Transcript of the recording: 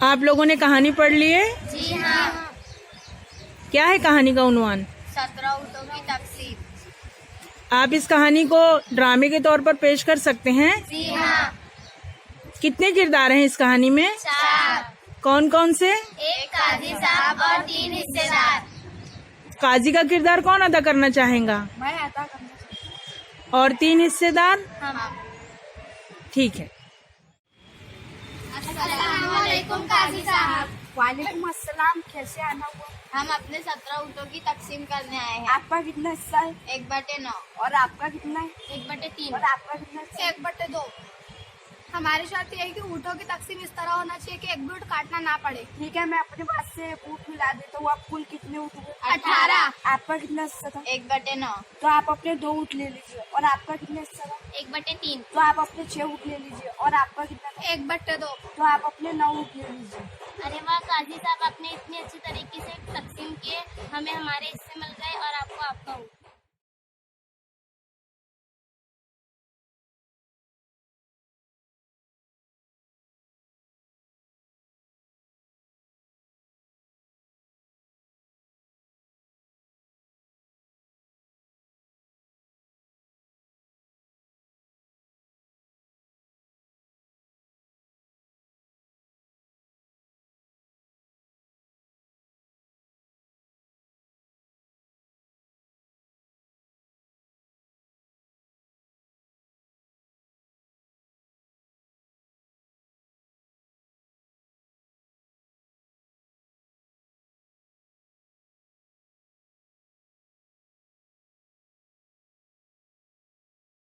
आप लोगों ने कहानी पढ़ ली है? जी हाँ। क्या है कहानी का उन्वान? 17 ऊँटों की तकसीम। आप इस कहानी को ड्रामे के तौर पर पेश कर सकते हैं? जी हाँ। कितने किरदार हैं इस कहानी में? 4। कौन कौन से? एक काजी साहब और 3 हिस्सेदार। काजी का किरदार कौन अदा करना चाहेगा? मैं अदा करना। और 3 हिस्सेदार? हम। ठीक है। अस्सलामुअलैकुम काजी साहब। वालेकुम अस्सलाम। कैसे आना हुआ? हम अपने 17 ऊँटों की तकसीम करने आए हैं। आपका कितना हिस्सा है? 1/9। और आपका कितना है? 1/3। और आपका कितना हिस्सा है? 1/2। हमारी शर्त यह है कि ऊँटों की तकसीम इस तरह होना चाहिए कि एक भी ऊँट काटना ना पड़े। ठीक है, मैं अपने पास से ऊँट मिला देता हूँ। आप कुल कितने ऊँट हुए? 18। आपका कितना हिस्सा था? 1/9। तो आप अपने 2 ऊँट ले लीजिए। और आपका कितना हिस्सा था? 1/3। तो आप अपने 6 ऊँट ले लीजिए। और आपका कितना था? 1/2। तो आप अपने 9 ऊँट ले लीजिए। अरे वाह काजी साहब, आपने इतनी अच्छी तरीके से तकसीम किए, हमें हमारे हिस्से मिल गए और आपको आपका